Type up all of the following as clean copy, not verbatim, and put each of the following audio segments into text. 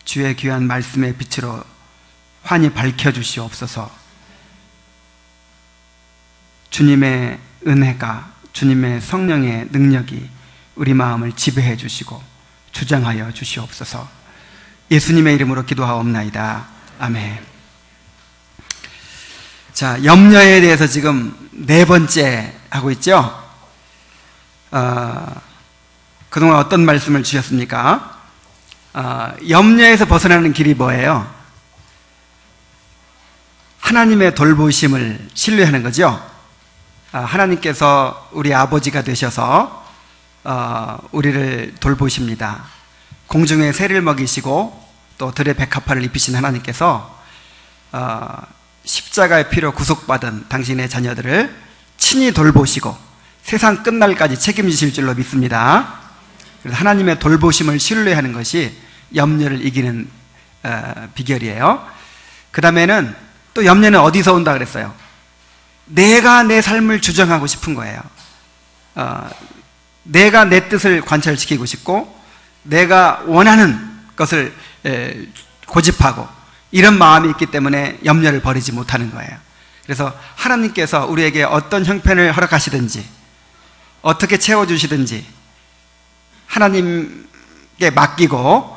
주의 귀한 말씀의 빛으로 환히 밝혀주시옵소서. 주님의 은혜가, 주님의 성령의 능력이 우리 마음을 지배해 주시고 주장하여 주시옵소서. 예수님의 이름으로 기도하옵나이다. 아멘. 자, 염려에 대해서 지금 4번째 하고 있죠? 그동안 어떤 말씀을 주셨습니까? 염려에서 벗어나는 길이 뭐예요? 하나님의 돌보심을 신뢰하는 거죠. 하나님께서 우리 아버지가 되셔서 우리를 돌보십니다. 공중의 새를 먹이시고 또 들의 백합화를 입히신 하나님께서 십자가의 피로 구속받은 당신의 자녀들을 친히 돌보시고 세상 끝날까지 책임지실 줄로 믿습니다. 그래서 하나님의 돌보심을 신뢰하는 것이 염려를 이기는 비결이에요. 그 다음에는 또 염려는 어디서 온다 그랬어요? 내가 내 삶을 주장하고 싶은 거예요. 내가 내 뜻을 관철시키고 싶고 내가 원하는 것을 고집하고 이런 마음이 있기 때문에 염려를 버리지 못하는 거예요. 그래서 하나님께서 우리에게 어떤 형편을 허락하시든지 어떻게 채워주시든지 하나님께 맡기고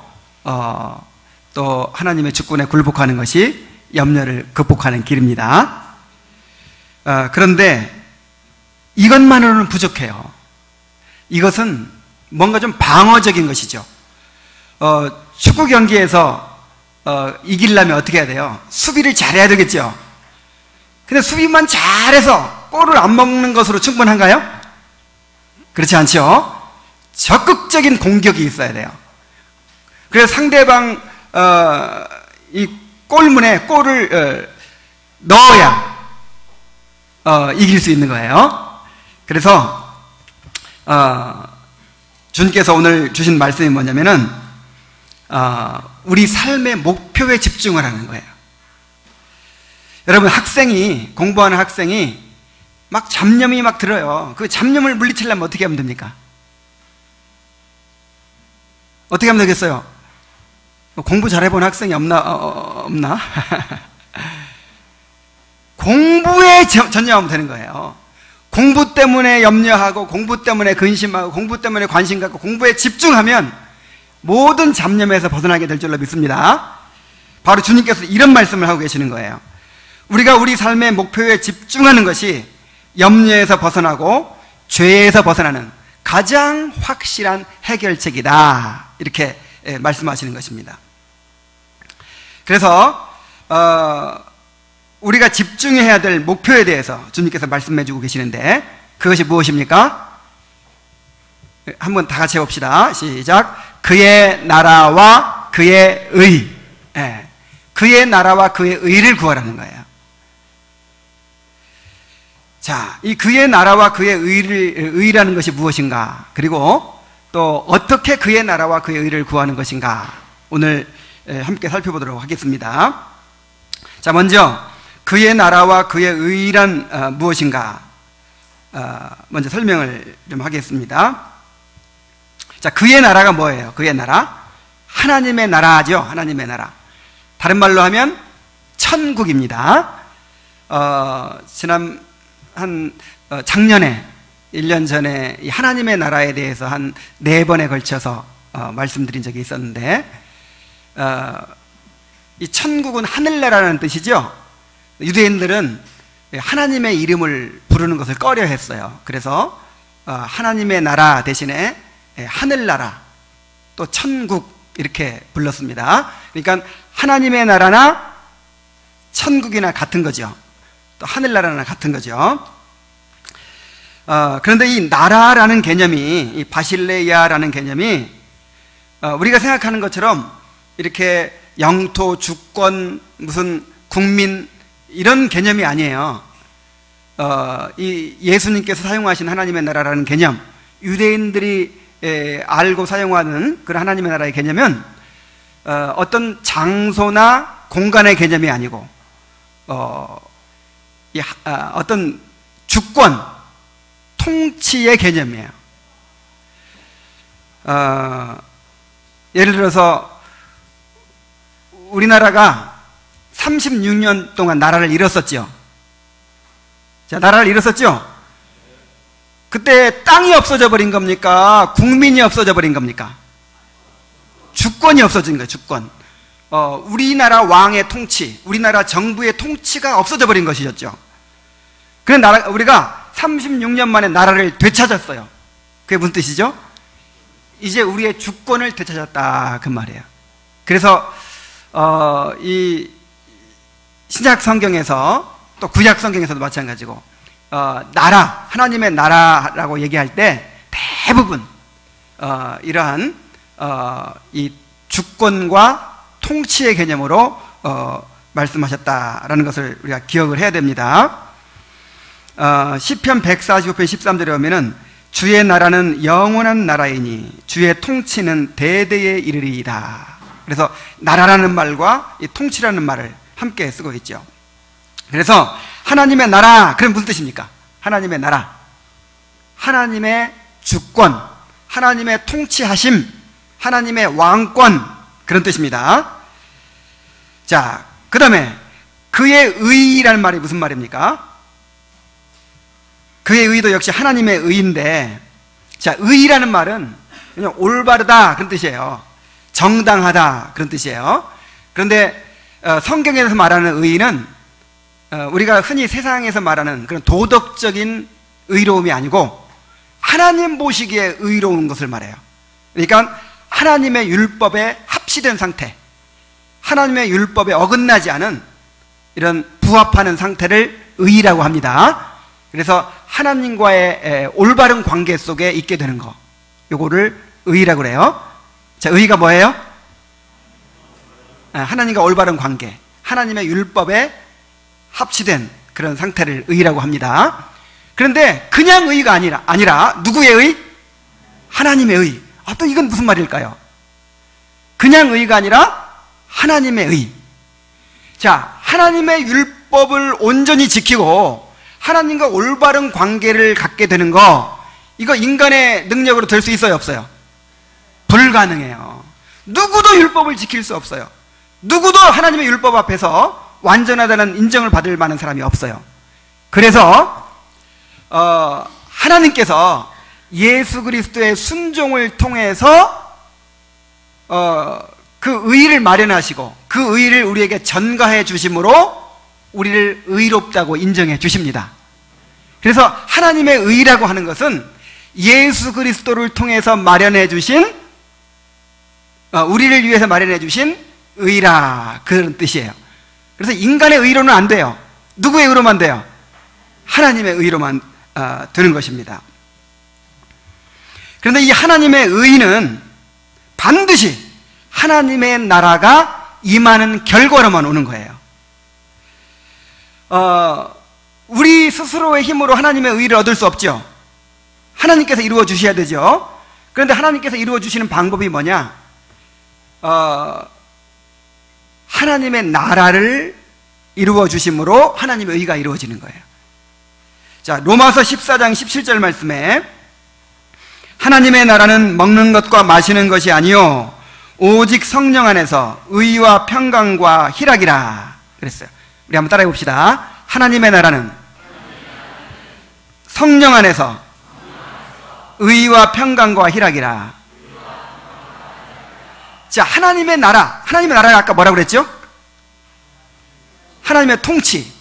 또 하나님의 주권에 굴복하는 것이 염려를 극복하는 길입니다. 그런데 이것만으로는 부족해요. 이것은 뭔가 좀 방어적인 것이죠. 축구 경기에서 이기려면 어떻게 해야 돼요? 수비를 잘해야 되겠죠. 근데 수비만 잘해서 골을 안 먹는 것으로 충분한가요? 그렇지 않죠. 적극적인 공격이 있어야 돼요. 그래서 상대방 이 골문에 골을 넣어야 이길 수 있는 거예요. 그래서 주님께서 오늘 주신 말씀이 뭐냐면은 우리 삶의 목표에 집중을 하는 거예요. 여러분, 공부하는 학생이 막 잡념이 막 들어요. 그 잡념을 물리치려면 어떻게 하면 됩니까? 어떻게 하면 되겠어요? 공부 잘해본 학생이 없나? 공부에 전념하면 되는 거예요. 공부 때문에 염려하고 공부 때문에 근심하고 공부 때문에 관심 갖고 공부에 집중하면 모든 잡념에서 벗어나게 될 줄로 믿습니다. 바로 주님께서 이런 말씀을 하고 계시는 거예요. 우리가 우리 삶의 목표에 집중하는 것이 염려에서 벗어나고 죄에서 벗어나는 가장 확실한 해결책이다, 이렇게 말씀하시는 것입니다. 그래서 우리가 집중해야 될 목표에 대해서 주님께서 말씀해 주고 계시는데 그것이 무엇입니까? 한번 다 같이 해봅시다. 시작. 그의 나라와 그의 의. 그의 나라와 그의 의를 구하라는 거예요. 자, 이 그의 나라와 그의 의라는 것이 무엇인가? 그리고 또 어떻게 그의 나라와 그의 의를 구하는 것인가? 오늘 함께 살펴보도록 하겠습니다. 자, 먼저 그의 나라와 그의 의란 무엇인가? 먼저 설명을 좀 하겠습니다. 자, 그의 나라가 뭐예요? 그의 나라? 하나님의 나라죠. 하나님의 나라. 다른 말로 하면 천국입니다. 작년에 1년 전에 이 하나님의 나라에 대해서 한 4번에 걸쳐서 말씀드린 적이 있었는데 이 천국은 하늘나라라는 뜻이죠. 유대인들은 하나님의 이름을 부르는 것을 꺼려 했어요. 그래서 하나님의 나라 대신에 하늘나라, 또 천국 이렇게 불렀습니다. 그러니까 하나님의 나라나 천국이나 같은 거죠. 또 하늘나라나 같은 거죠. 그런데 이 나라라는 개념이, 이 바실레이아라는 개념이 우리가 생각하는 것처럼 이렇게 영토, 주권, 무슨 국민 이런 개념이 아니에요. 이 예수님께서 사용하신 하나님의 나라라는 개념, 유대인들이 알고 사용하는 그런 하나님의 나라의 개념은 어떤 장소나 공간의 개념이 아니고 어떤 주권, 통치의 개념이에요. 예를 들어서 우리나라가 36년 동안 나라를 잃었었죠. 자, 나라를 잃었었죠? 그때 땅이 없어져 버린 겁니까? 국민이 없어져 버린 겁니까? 주권이 없어진 거예요, 주권. 우리나라 왕의 통치, 우리나라 정부의 통치가 없어져 버린 것이었죠. 그래서 우리가 36년 만에 나라를 되찾았어요. 그게 무슨 뜻이죠? 이제 우리의 주권을 되찾았다, 그 말이에요. 그래서 이 신약 성경에서 또 구약 성경에서도 마찬가지고 나라, 하나님의 나라라고 얘기할 때 대부분 이러한 이 주권과 통치의 개념으로 말씀하셨다라는 것을 우리가 기억을 해야 됩니다. 시편 145편 13절에 보면은 주의 나라는 영원한 나라이니 주의 통치는 대대에 이르리이다. 그래서 나라라는 말과 이 통치라는 말을 함께 쓰고 있죠. 그래서 하나님의 나라, 그럼 무슨 뜻입니까? 하나님의 나라, 하나님의 주권, 하나님의 통치하심, 하나님의 왕권, 그런 뜻입니다. 자, 그 다음에 그의 의라는 말이 무슨 말입니까? 그의 의도 역시 하나님의 의인데, 자, 의라는 말은 그냥 올바르다, 그런 뜻이에요. 정당하다, 그런 뜻이에요. 그런데 성경에서 말하는 의는 우리가 흔히 세상에서 말하는 그런 도덕적인 의로움이 아니고 하나님 보시기에 의로운 것을 말해요. 그러니까 하나님의 율법에 합치된 상태, 하나님의 율법에 어긋나지 않은 이런 부합하는 상태를 의라고 합니다. 그래서 하나님과의 올바른 관계 속에 있게 되는 거, 요거를 의라고 그래요. 자, 의가 뭐예요? 하나님과 올바른 관계, 하나님의 율법에 합치된 그런 상태를 의라고 합니다. 그런데 그냥 의가 아니라 누구의 의? 하나님의 의. 또 이건 무슨 말일까요? 그냥 의가 아니라 하나님의 의. 자, 하나님의 율법을 온전히 지키고 하나님과 올바른 관계를 갖게 되는 거, 이거 인간의 능력으로 될 수 있어요, 없어요? 불가능해요. 누구도 율법을 지킬 수 없어요. 누구도 하나님의 율법 앞에서 완전하다는 인정을 받을 만한 사람이 없어요. 그래서 하나님께서 예수 그리스도의 순종을 통해서 그 의를 마련하시고 그 의를 우리에게 전가해 주심으로 우리를 의롭다고 인정해 주십니다. 그래서 하나님의 의라고 하는 것은 예수 그리스도를 통해서 마련해 주신, 우리를 위해서 마련해 주신 의라, 그런 뜻이에요. 그래서 인간의 의로는 안 돼요. 누구의 의로만 돼요? 하나님의 의로만 되는 것입니다. 그런데 이 하나님의 의는 반드시 하나님의 나라가 임하는 결과로만 오는 거예요. 우리 스스로의 힘으로 하나님의 의를 얻을 수 없죠. 하나님께서 이루어 주셔야 되죠. 그런데 하나님께서 이루어 주시는 방법이 뭐냐? 하나님의 나라를 이루어 주심으로 하나님의 의가 이루어지는 거예요. 자, 로마서 14장 17절 말씀에 하나님의 나라는 먹는 것과 마시는 것이 아니요 오직 성령 안에서 의와 평강과 희락이라 그랬어요. 우리 한번 따라해 봅시다. 하나님의 나라는 성령 안에서 의와 평강과 희락이라. 자, 하나님의 나라가 아까 뭐라고 그랬죠? 하나님의 통치.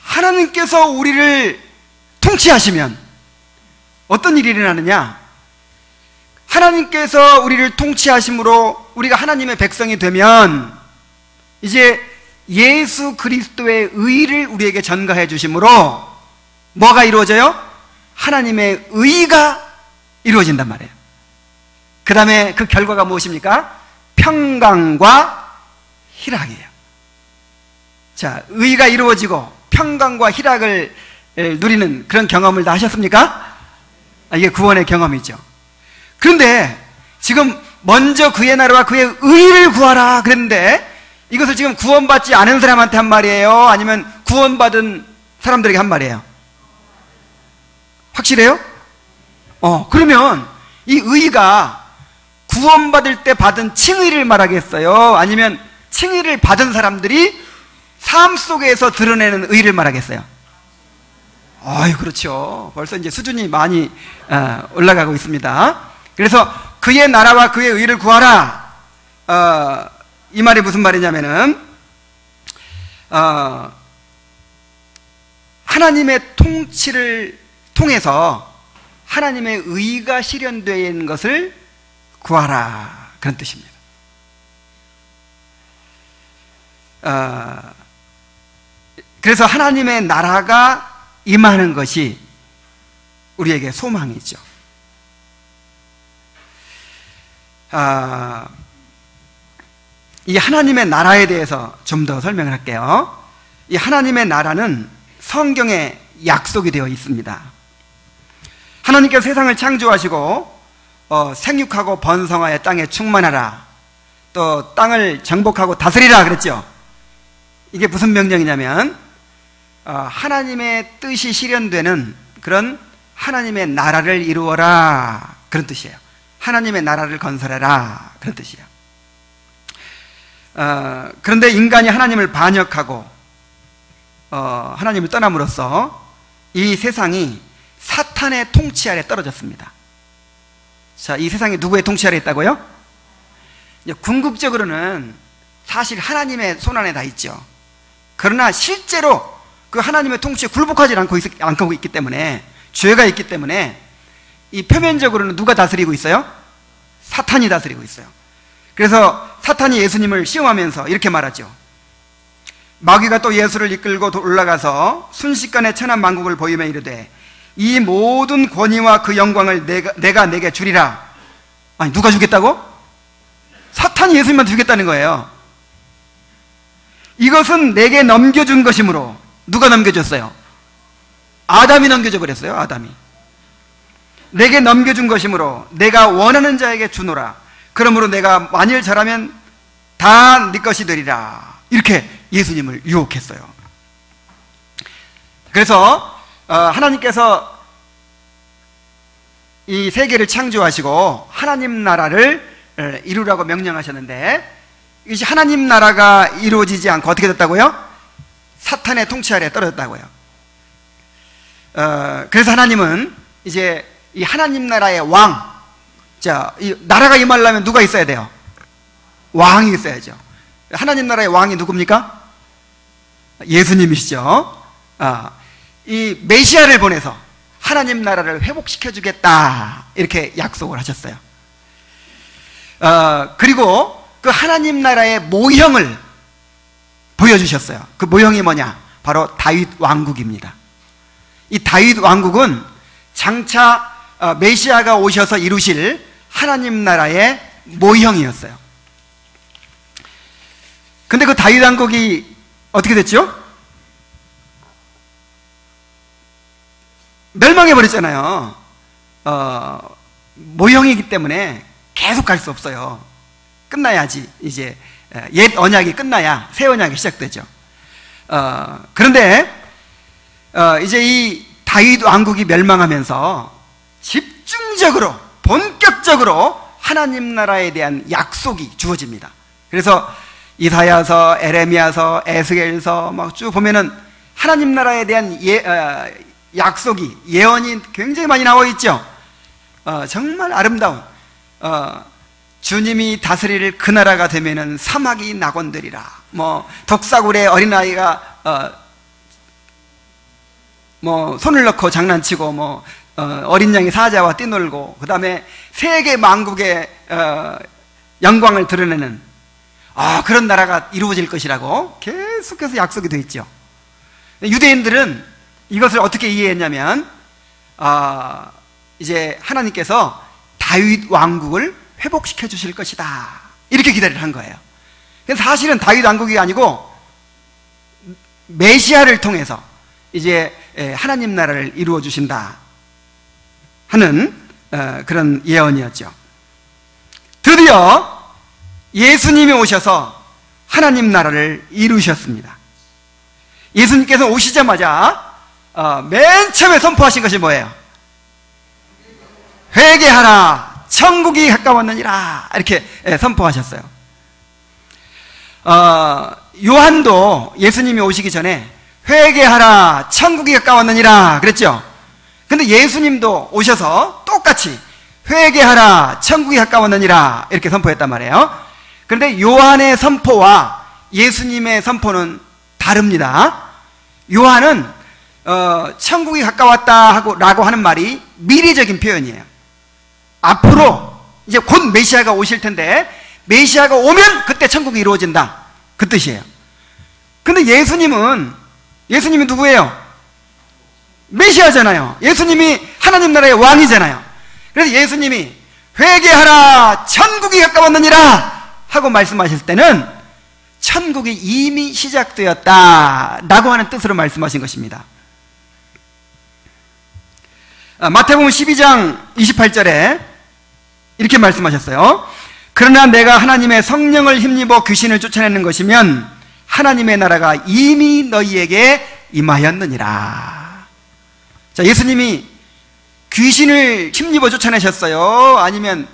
하나님께서 우리를 통치하시면 어떤 일이 일어나느냐? 하나님께서 우리를 통치하심으로 우리가 하나님의 백성이 되면 이제 예수 그리스도의 의를 우리에게 전가해 주심으로 뭐가 이루어져요? 하나님의 의가 이루어진단 말이에요. 그 다음에 그 결과가 무엇입니까? 평강과 희락이에요. 자, 의가 이루어지고 평강과 희락을 누리는 그런 경험을 다 하셨습니까? 이게 구원의 경험이죠. 그런데 지금 먼저 그의 나라와 그의 의를 구하라 그랬는데 이것을 지금 구원받지 않은 사람한테 한 말이에요? 아니면 구원받은 사람들에게 한 말이에요? 확실해요? 그러면 이 의가 구원받을 때 받은 칭의를 말하겠어요? 아니면 칭의를 받은 사람들이 삶 속에서 드러내는 의를 말하겠어요? 아유, 그렇죠. 벌써 이제 수준이 많이 올라가고 있습니다. 그래서 그의 나라와 그의 의를 구하라. 이 말이 무슨 말이냐면은 하나님의 통치를 통해서 하나님의 의가 실현되는 것을 구하라, 그런 뜻입니다. 그래서 하나님의 나라가 임하는 것이 우리에게 소망이죠. 이 하나님의 나라에 대해서 좀 더 설명을 할게요. 이 하나님의 나라는 성경에 약속이 되어 있습니다. 하나님께서 세상을 창조하시고 생육하고 번성하여 땅에 충만하라, 또 땅을 정복하고 다스리라 그랬죠. 이게 무슨 명령이냐면 하나님의 뜻이 실현되는 그런 하나님의 나라를 이루어라, 그런 뜻이에요. 하나님의 나라를 건설해라, 그런 뜻이에요. 그런데 인간이 하나님을 반역하고 하나님을 떠남으로써 이 세상이 사탄의 통치 아래 떨어졌습니다. 자, 이 세상이 누구의 통치 아래 있다고요? 궁극적으로는 사실 하나님의 손안에 다 있죠. 그러나 실제로 그 하나님의 통치에 굴복하지 않고 있기 때문에, 죄가 있기 때문에 이 표면적으로는 누가 다스리고 있어요? 사탄이 다스리고 있어요. 그래서 사탄이 예수님을 시험하면서 이렇게 말하죠. 마귀가 또 예수를 이끌고 올라가서 순식간에 천한 만국을 보이며 이르되 이 모든 권위와 그 영광을 내가 내게 주리라. 아니, 누가 주겠다고? 사탄이 예수님한테 주겠다는 거예요. 이것은 내게 넘겨준 것이므로. 누가 넘겨줬어요? 아담이 넘겨줘 버렸어요. 아담이. 내게 넘겨준 것이므로 내가 원하는 자에게 주노라. 그러므로 내가 만일 잘하면 다 네 것이 되리라. 이렇게 예수님을 유혹했어요. 그래서 하나님께서 이 세계를 창조하시고 하나님 나라를 이루라고 명령하셨는데, 이것이 하나님 나라가 이루어지지 않고 어떻게 됐다고요? 사탄의 통치 아래 떨어졌다고요. 그래서 하나님은 이제 이 하나님 나라의 왕, 자, 이 나라가 임하려면 누가 있어야 돼요? 왕이 있어야죠. 하나님 나라의 왕이 누굽니까? 예수님이시죠. 이 메시아를 보내서 하나님 나라를 회복시켜 주겠다, 이렇게 약속을 하셨어요. 그리고 그 하나님 나라의 모형을 보여주셨어요. 그 모형이 뭐냐? 바로 다윗 왕국입니다. 이 다윗 왕국은 장차 메시아가 오셔서 이루실 하나님 나라의 모형이었어요. 근데 그 다윗 왕국이 어떻게 됐죠? 멸망해버렸잖아요. 모형이기 때문에 계속 갈 수 없어요. 끝나야지, 이제 옛 언약이 끝나야 새 언약이 시작되죠. 그런데 이제 이 다윗 왕국이 멸망하면서 집중적으로, 본격적으로 하나님 나라에 대한 약속이 주어집니다. 그래서 이사야서, 에레미야서, 에스겔서 막 쭉 보면은 하나님 나라에 대한 약속이, 예언이 굉장히 많이 나와 있죠. 정말 아름다운, 주님이 다스릴 그 나라가 되면은 사막이 낙원되리라, 뭐 덕사굴에 어린아이가 뭐 손을 넣고 장난치고, 뭐 어린 양이 사자와 뛰놀고, 그 다음에 세계 만국의 영광을 드러내는 그런 나라가 이루어질 것이라고 계속해서 약속이 되어 있죠. 유대인들은 이것을 어떻게 이해했냐면 이제 하나님께서 다윗 왕국을 회복시켜 주실 것이다, 이렇게 기대를 한 거예요. 사실은 다윗 왕국이 아니고 메시아를 통해서 이제 하나님 나라를 이루어 주신다 하는 그런 예언이었죠. 드디어 예수님이 오셔서 하나님 나라를 이루셨습니다. 예수님께서 오시자마자 맨 처음에 선포하신 것이 뭐예요? 회개하라, 천국이 가까웠느니라, 이렇게 선포하셨어요. 요한도 예수님이 오시기 전에 회개하라 천국이 가까웠느니라 그랬죠. 근데 예수님도 오셔서 똑같이 회개하라 천국이 가까웠느니라 이렇게 선포했단 말이에요. 그런데 요한의 선포와 예수님의 선포는 다릅니다. 요한은 천국이 가까웠다 라고 하는 말이 미래적인 표현이에요. 앞으로 이제 곧 메시아가 오실 텐데 메시아가 오면 그때 천국이 이루어진다 그 뜻이에요. 근데 예수님이 누구예요? 메시아잖아요. 예수님이 하나님 나라의 왕이잖아요. 그래서 예수님이 회개하라 천국이 가까웠느니라 하고 말씀하실 때는 천국이 이미 시작되었다라고 하는 뜻으로 말씀하신 것입니다. 마태복음 12장 28절에 이렇게 말씀하셨어요. 그러나 내가 하나님의 성령을 힘입어 귀신을 쫓아내는 것이면 하나님의 나라가 이미 너희에게 임하였느니라. 자, 예수님이 귀신을 힘입어 쫓아내셨어요? 아니면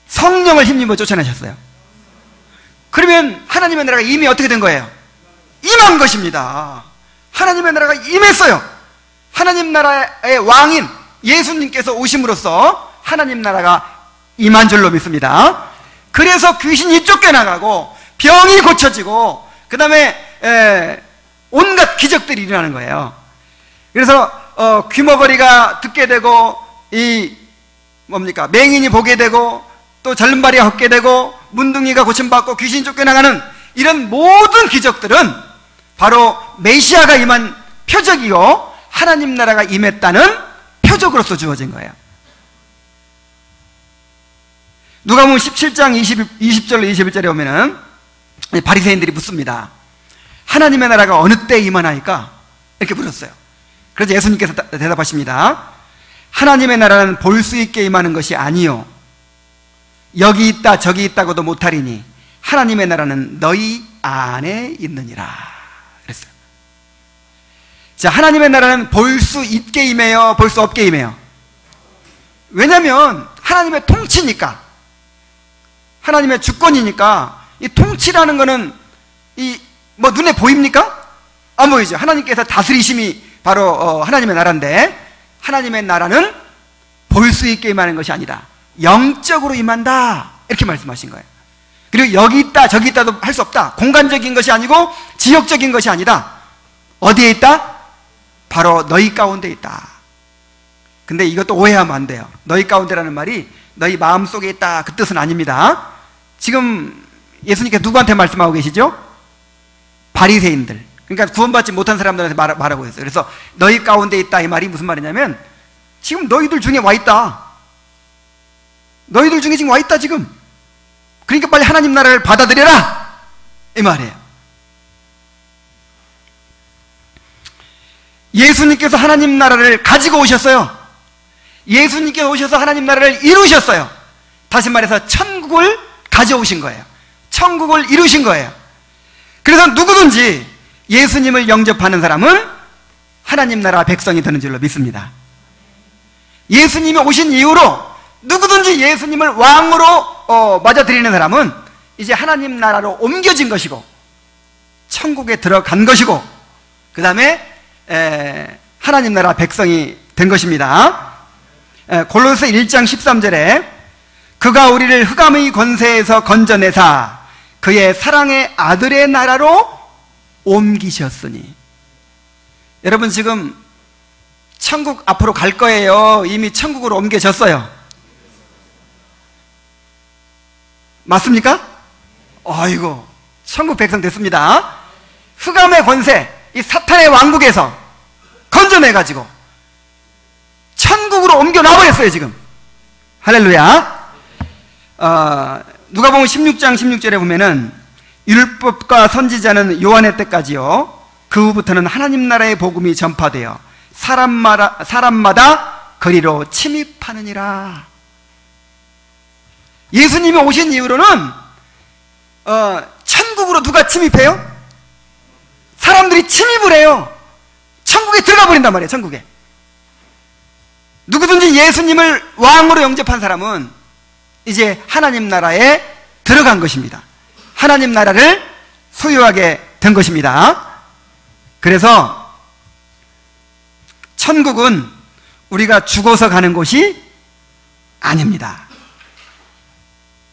성령을 힘입어 쫓아내셨어요? 그러면 하나님의 나라가 이미 어떻게 된 거예요? 임한 것입니다. 하나님의 나라가 임했어요. 하나님 나라의 왕인 예수님께서 오심으로써 하나님 나라가 임한 줄로 믿습니다. 그래서 귀신이 쫓겨나가고 병이 고쳐지고 그 다음에 온갖 기적들이 일어나는 거예요. 그래서 귀머거리가 듣게 되고 맹인이 보게 되고 또 절름발이가 걷게 되고 문둥이가 고침받고 귀신이 쫓겨나가는 이런 모든 기적들은 바로 메시아가 임한 표적이요 하나님 나라가 임했다는 표적으로서 주어진 거예요. 누가복음 17장 20절로 21절에 보면은 바리새인들이 묻습니다. 하나님의 나라가 어느 때 임하나이까? 이렇게 물었어요. 그래서 예수님께서 대답하십니다. 하나님의 나라는 볼 수 있게 임하는 것이 아니요 여기 있다 저기 있다고도 못하리니 하나님의 나라는 너희 안에 있느니라 그랬어요. 자, 하나님의 나라는 볼 수 있게 임해요, 볼 수 없게 임해요? 왜냐하면 하나님의 통치니까, 하나님의 주권이니까. 이 통치라는 거는 눈에 보입니까? 안 보이죠. 하나님께서 다스리심이 바로 하나님의 나라인데, 하나님의 나라는 볼 수 있게 임하는 것이 아니다, 영적으로 임한다 이렇게 말씀하신 거예요. 그리고 여기 있다 저기 있다도 할 수 없다. 공간적인 것이 아니고 지역적인 것이 아니다. 어디에 있다? 바로 너희 가운데 있다. 근데 이것도 오해하면 안 돼요. 너희 가운데라는 말이 너희 마음속에 있다 그 뜻은 아닙니다. 지금 예수님께서 누구한테 말씀하고 계시죠? 바리새인들, 그러니까 구원받지 못한 사람들한테 말하고 있어요. 그래서 너희 가운데 있다 이 말이 무슨 말이냐면 지금 너희들 중에 와 있다. 너희들 중에 지금 와 있다 지금. 그러니까 빨리 하나님 나라를 받아들여라 이 말이에요. 예수님께서 하나님 나라를 가지고 오셨어요. 예수님께서 오셔서 하나님 나라를 이루셨어요. 다시 말해서 천국을 가져오신 거예요. 천국을 이루신 거예요. 그래서 누구든지 예수님을 영접하는 사람은 하나님 나라 백성이 되는 줄로 믿습니다. 예수님이 오신 이후로 누구든지 예수님을 왕으로 맞아들이는 사람은 이제 하나님 나라로 옮겨진 것이고 천국에 들어간 것이고 그 다음에 하나님 나라 백성이 된 것입니다. 골로새 1장 13절에 그가 우리를 흑암의 권세에서 건져내사 그의 사랑의 아들의 나라로 옮기셨으니. 여러분 지금 천국 앞으로 갈 거예요? 이미 천국으로 옮겨졌어요? 맞습니까? 아이고, 천국 백성 됐습니다. 흑암의 권세, 이 사탄의 왕국에서 건져내가지고 천국으로 옮겨놔버렸어요 지금. 할렐루야. 누가복음 16장 16절에 보면은 율법과 선지자는 요한의 때까지요 그 후부터는 하나님 나라의 복음이 전파되어 사람마다 거리로 침입하느니라. 예수님이 오신 이후로는 천국으로 누가 침입해요? 사람들이 침입을 해요. 천국에 들어가 버린단 말이에요. 천국에 누구든지 예수님을 왕으로 영접한 사람은 이제 하나님 나라에 들어간 것입니다. 하나님 나라를 소유하게 된 것입니다. 그래서 천국은 우리가 죽어서 가는 곳이 아닙니다.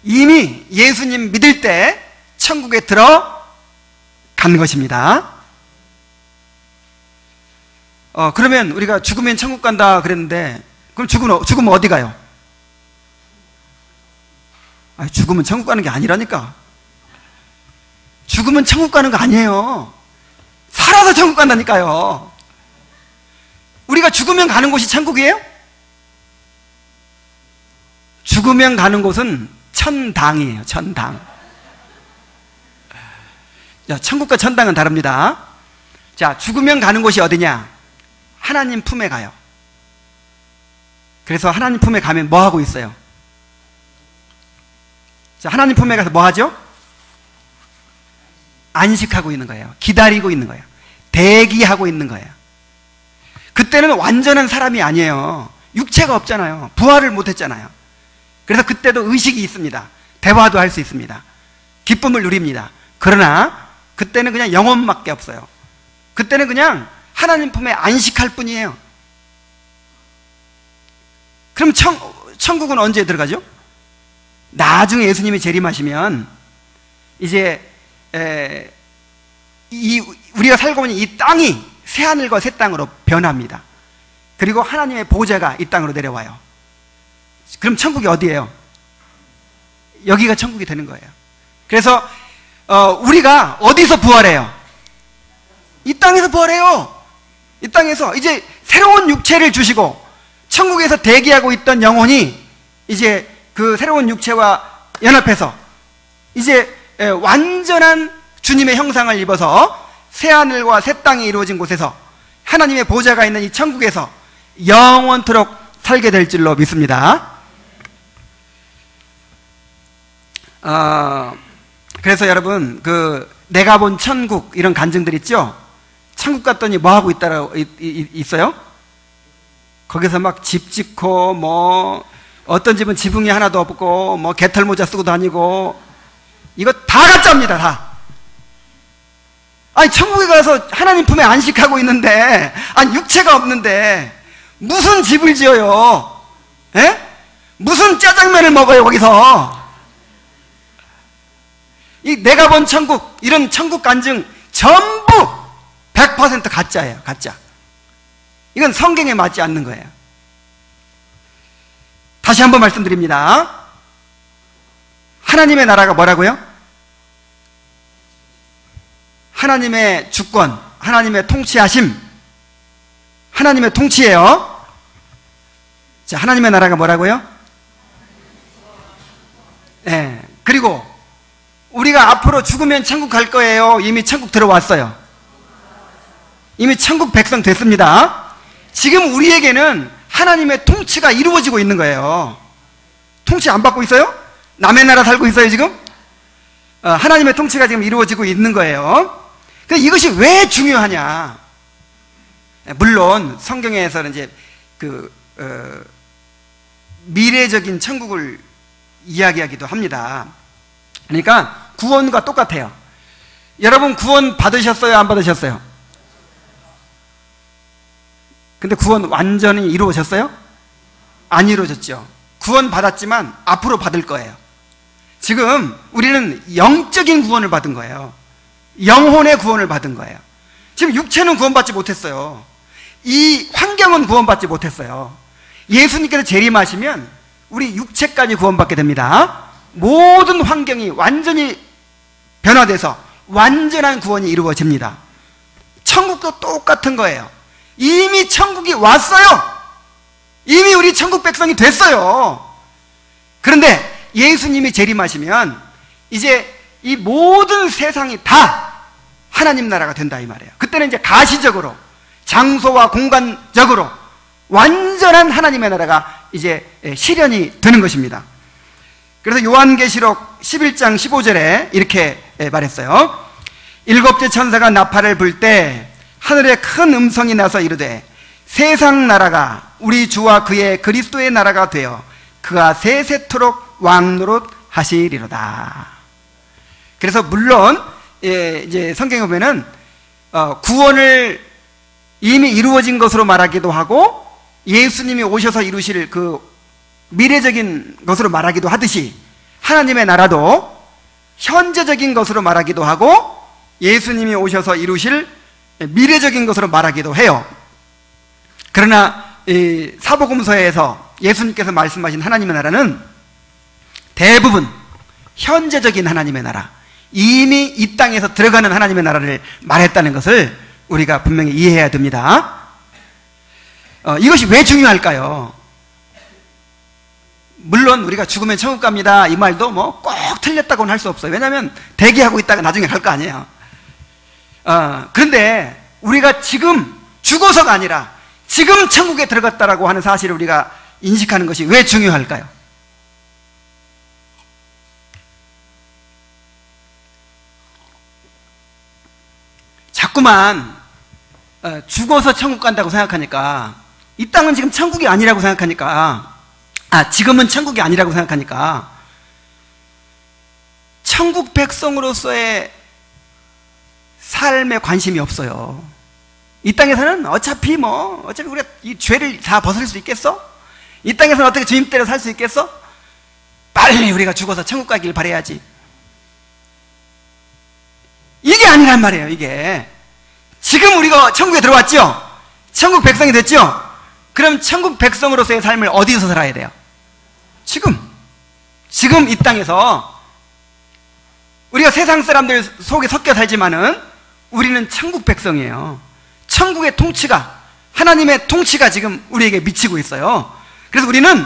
이미 예수님 믿을 때 천국에 들어간 것입니다. 그러면 우리가 죽으면 천국 간다 그랬는데, 그럼 죽으면 어디 가요? 아니, 죽으면 천국 가는 게 아니라니까. 죽으면 천국 가는 거 아니에요. 살아서 천국 간다니까요. 우리가 죽으면 가는 곳이 천국이에요? 죽으면 가는 곳은 천당이에요. 천당. 자, 천국과 천당은 다릅니다. 자, 죽으면 가는 곳이 어디냐? 하나님 품에 가요. 그래서 하나님 품에 가면 뭐 하고 있어요? 자, 하나님 품에 가서 뭐 하죠? 안식하고 있는 거예요. 기다리고 있는 거예요. 대기하고 있는 거예요. 그때는 완전한 사람이 아니에요. 육체가 없잖아요. 부활을 못 했잖아요. 그래서 그때도 의식이 있습니다. 대화도 할 수 있습니다. 기쁨을 누립니다. 그러나 그때는 그냥 영혼밖에 없어요. 그때는 그냥 하나님 품에 안식할 뿐이에요. 그럼 천국은 언제 들어가죠? 나중에 예수님이 재림하시면 이제 우리가 살고 있는 이 땅이 새하늘과 새 땅으로 변합니다. 그리고 하나님의 보좌가 이 땅으로 내려와요. 그럼 천국이 어디예요? 여기가 천국이 되는 거예요. 그래서 우리가 어디서 부활해요? 이 땅에서 부활해요. 이 땅에서 이제 새로운 육체를 주시고 천국에서 대기하고 있던 영혼이 이제 그 새로운 육체와 연합해서 이제 완전한 주님의 형상을 입어서 새하늘과 새 땅이 이루어진 곳에서 하나님의 보좌가 있는 이 천국에서 영원토록 살게 될 줄로 믿습니다. 그래서 여러분, 내가 본 천국 이런 간증들 있죠? 천국 갔더니 뭐 하고 있어요? 거기서 막 집 짓고, 뭐 어떤 집은 지붕이 하나도 없고, 뭐 개털 모자 쓰고 다니고, 이거 다 가짜입니다. 다. 아니, 천국에 가서 하나님 품에 안식하고 있는데, 아니, 육체가 없는데 무슨 집을 지어요? 에? 무슨 짜장면을 먹어요 거기서? 이 내가 본 천국, 이런 천국 간증 전부 100% 가짜예요. 가짜. 이건 성경에 맞지 않는 거예요. 다시 한번 말씀드립니다. 하나님의 나라가 뭐라고요? 하나님의 주권, 하나님의 통치하심, 하나님의 통치예요. 자, 하나님의 나라가 뭐라고요? 네. 그리고 우리가 앞으로 죽으면 천국 갈 거예요. 이미 천국 들어왔어요. 이미 천국 백성 됐습니다. 지금 우리에게는 하나님의 통치가 이루어지고 있는 거예요. 통치 안 받고 있어요? 남의 나라 살고 있어요 지금? 하나님의 통치가 지금 이루어지고 있는 거예요. 근데 이것이 왜 중요하냐? 물론 성경에서는 이제 미래적인 천국을 이야기하기도 합니다. 그러니까 구원과 똑같아요. 여러분 구원 받으셨어요? 안 받으셨어요? 근데 구원 완전히 이루어졌어요? 안 이루어졌죠. 구원 받았지만 앞으로 받을 거예요. 지금 우리는 영적인 구원을 받은 거예요. 영혼의 구원을 받은 거예요. 지금 육체는 구원받지 못했어요. 이 환경은 구원받지 못했어요. 예수님께서 재림하시면 우리 육체까지 구원받게 됩니다. 모든 환경이 완전히 변화돼서 완전한 구원이 이루어집니다. 천국도 똑같은 거예요. 이미 천국이 왔어요. 이미 우리 천국 백성이 됐어요. 그런데 예수님이 재림하시면 이제 이 모든 세상이 다 하나님 나라가 된다 이 말이에요. 그때는 이제 가시적으로 장소와 공간적으로 완전한 하나님의 나라가 이제 실현이 되는 것입니다. 그래서 요한계시록 11장 15절에 이렇게 말했어요. 일곱째 천사가 나팔을 불 때 하늘에 큰 음성이 나서 이르되 세상 나라가 우리 주와 그의 그리스도의 나라가 되어 그가 세세토록 왕노릇 하시리로다. 그래서 물론 이제 성경에 보면은 구원을 이미 이루어진 것으로 말하기도 하고 예수님이 오셔서 이루실 그 미래적인 것으로 말하기도 하듯이 하나님의 나라도 현재적인 것으로 말하기도 하고 예수님이 오셔서 이루실 미래적인 것으로 말하기도 해요. 그러나 이 사복음서에서 예수님께서 말씀하신 하나님의 나라는 대부분 현재적인 하나님의 나라, 이미 이 땅에서 들어가는 하나님의 나라를 말했다는 것을 우리가 분명히 이해해야 됩니다. 이것이 왜 중요할까요? 물론 우리가 죽으면 천국 갑니다 이 말도 뭐 꼭 틀렸다고는 할 수 없어요. 왜냐하면 대기하고 있다가 나중에 갈 거 아니에요. 그런데 우리가 지금 죽어서가 아니라 지금 천국에 들어갔다라고 하는 사실을 우리가 인식하는 것이 왜 중요할까요? 자꾸만 죽어서 천국 간다고 생각하니까, 이 땅은 지금 천국이 아니라고 생각하니까, 지금은 천국이 아니라고 생각하니까 천국 백성으로서의 삶에 관심이 없어요. 이 땅에서는 어차피 우리가 이 죄를 다 벗을 수 있겠어? 이 땅에서는 어떻게 주님 때려 살 수 있겠어? 빨리 우리가 죽어서 천국 가길 바라야지. 이게 아니란 말이에요. 이게 지금 우리가 천국에 들어왔죠? 천국 백성이 됐죠? 그럼 천국 백성으로서의 삶을 어디서 살아야 돼요? 지금 이 땅에서 우리가 세상 사람들 속에 섞여 살지만은 우리는 천국 백성이에요. 천국의 통치가, 하나님의 통치가 지금 우리에게 미치고 있어요. 그래서 우리는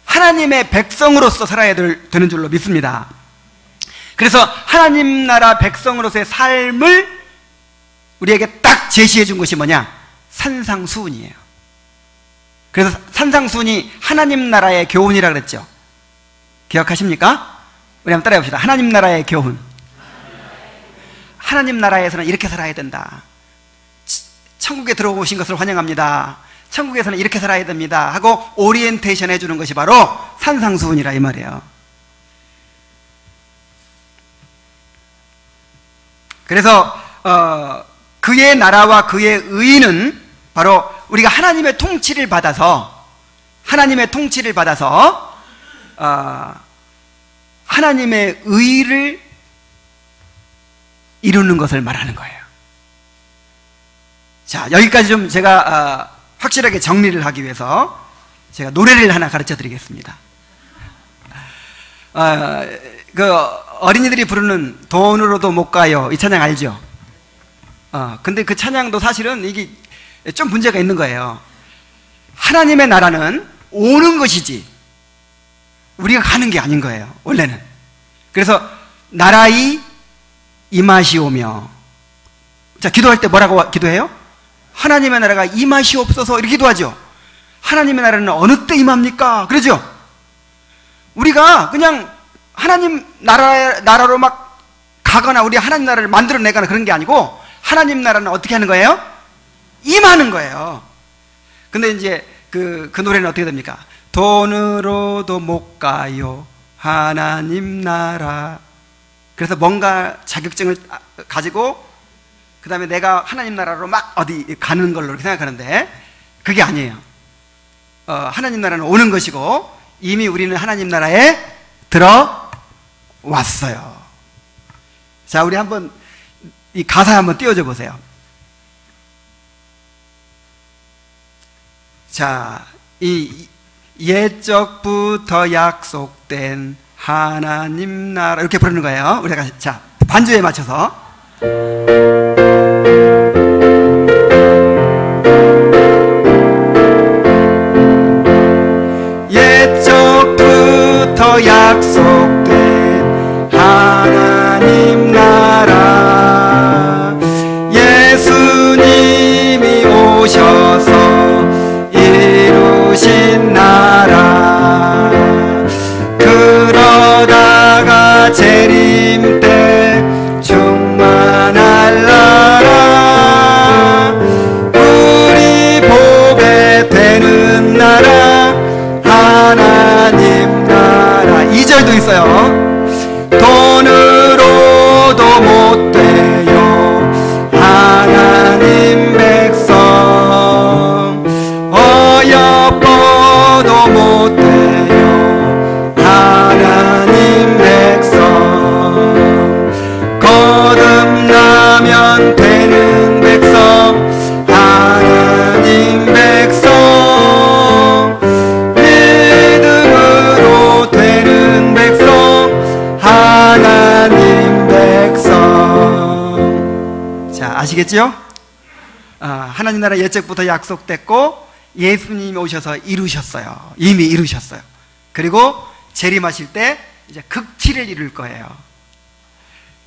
하나님의 백성으로서 살아야 되는 줄로 믿습니다. 그래서 하나님 나라 백성으로서의 삶을 우리에게 딱 제시해 준 것이 뭐냐? 산상수훈이에요. 그래서 산상수훈이 하나님 나라의 교훈이라 그랬죠. 기억하십니까? 우리 한번 따라해 봅시다. 하나님 나라의 교훈. 하나님 나라에서는 이렇게 살아야 된다. 천국에 들어오신 것을 환영합니다. 천국에서는 이렇게 살아야 됩니다 하고 오리엔테이션 해주는 것이 바로 산상수훈이라 이 말이에요. 그래서 그의 나라와 그의 의는 바로 우리가 하나님의 통치를 받아서 하나님의 의를 이루는 것을 말하는 거예요. 자, 여기까지 좀 제가 확실하게 정리를 하기 위해서 제가 노래를 하나 가르쳐 드리겠습니다. 그 어린이들이 부르는 돈으로도 못 가요, 이 찬양 알죠? 근데 그 찬양도 사실은 이게 좀 문제가 있는 거예요. 하나님의 나라는 오는 것이지 우리가 가는 게 아닌 거예요, 원래는. 그래서 나라의 임하시오며, 자, 기도할 때 뭐라고 기도해요? 하나님의 나라가 임하시옵소서 이렇게 기도하죠. 하나님의 나라는 어느 때 임합니까? 그러죠? 우리가 그냥 하나님 나라로 막 가거나 우리 하나님 나라를 만들어내거나 그런 게 아니고 하나님 나라는 어떻게 하는 거예요? 임하는 거예요. 근데 이제 그 노래는 어떻게 됩니까? 돈으로도 못 가요 하나님 나라. 그래서 뭔가 자격증을 가지고 그 다음에 내가 하나님 나라로 막 어디 가는 걸로 이렇게 생각하는데 그게 아니에요. 하나님 나라는 오는 것이고 이미 우리는 하나님 나라에 들어왔어요. 자, 우리 한번 이 가사 한번 띄워줘 보세요. 자, 이 옛적부터 약속된 하나님 나라 이렇게 부르는 거예요. 우리가 자, 반주에 맞춰서 옛적부터 약속된 하나님 나라 예수님이 오셔서 이루신 나라 그러다가 재림 때 충만할 아시겠죠? 하나님 나라 예적부터 약속됐고 예수님이 오셔서 이루셨어요. 이미 이루셨어요. 그리고 재림하실 때 이제 극치를 이룰 거예요.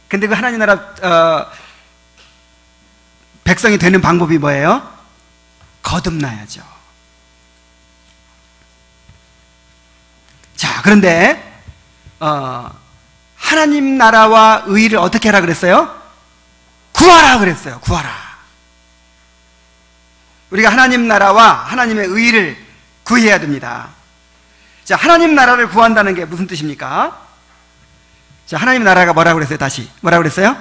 근데 그 하나님 나라 백성이 되는 방법이 뭐예요? 거듭나야죠. 자, 그런데 하나님 나라와 의를 어떻게 하라 그랬어요? 구하라 그랬어요. 구하라. 우리가 하나님 나라와 하나님의 의를 구해야 됩니다. 자, 하나님 나라를 구한다는 게 무슨 뜻입니까? 자, 하나님 나라가 뭐라고 그랬어요? 다시 뭐라고 그랬어요?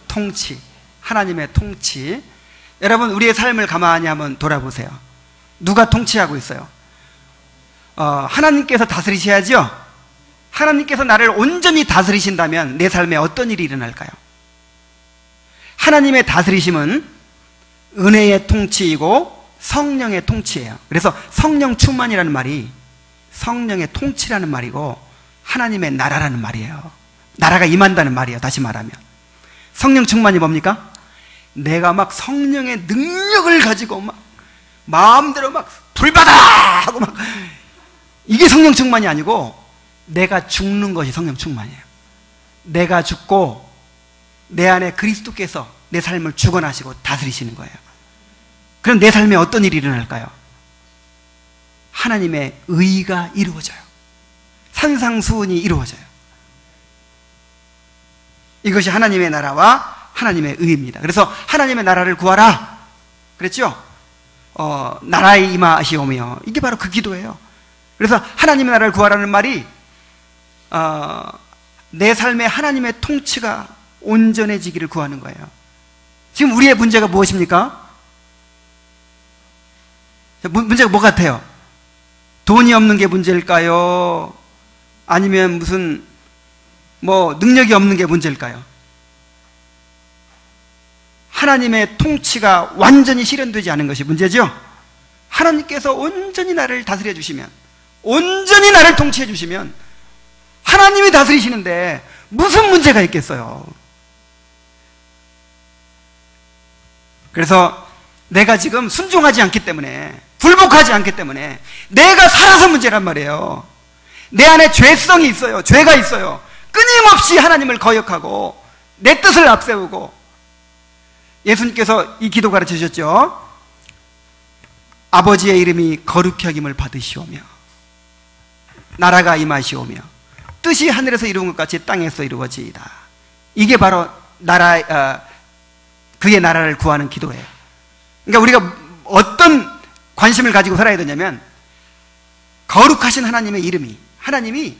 통치. 하나님의 통치. 여러분, 우리의 삶을 가만히 한번 돌아보세요. 누가 통치하고 있어요? 하나님께서 다스리셔야죠. 하나님께서 나를 온전히 다스리신다면 내 삶에 어떤 일이 일어날까요? 하나님의 다스리심은 은혜의 통치이고 성령의 통치예요. 그래서 성령 충만이라는 말이 성령의 통치라는 말이고 하나님의 나라라는 말이에요. 나라가 임한다는 말이에요. 다시 말하면 성령 충만이 뭡니까? 내가 막 성령의 능력을 가지고 막 마음대로 막 불받아 하고 막, 이게 성령 충만이 아니고 내가 죽는 것이 성령 충만이에요. 내가 죽고 내 안에 그리스도께서 내 삶을 주관하시고 다스리시는 거예요. 그럼 내 삶에 어떤 일이 일어날까요? 하나님의 의가 이루어져요. 산상수훈이 이루어져요. 이것이 하나님의 나라와 하나님의 의입니다. 그래서 하나님의 나라를 구하라 그랬죠? 나라에 임하시오며, 이게 바로 그 기도예요. 그래서 하나님의 나라를 구하라는 말이 내 삶에 하나님의 통치가 온전해지기를 구하는 거예요. 지금 우리의 문제가 무엇입니까? 문제가 뭐 같아요? 돈이 없는 게 문제일까요? 아니면 무슨 능력이 없는 게 문제일까요? 하나님의 통치가 완전히 실현되지 않은 것이 문제죠? 하나님께서 온전히 나를 다스려 주시면, 온전히 나를 통치해 주시면, 하나님이 다스리시는데 무슨 문제가 있겠어요? 그래서 내가 지금 순종하지 않기 때문에, 굴복하지 않기 때문에 내가 살아서 문제란 말이에요. 내 안에 죄성이 있어요. 죄가 있어요. 끊임없이 하나님을 거역하고 내 뜻을 앞세우고. 예수님께서 이 기도 가르쳐 주셨죠. 아버지의 이름이 거룩히 여김을 받으시오며 나라가 임하시오며 뜻이 하늘에서 이루은 것 같이 땅에서 이루어지이다. 이게 바로 그의 나라를 구하는 기도예요. 그러니까 우리가 어떤 관심을 가지고 살아야 되냐면, 거룩하신 하나님의 이름이, 하나님이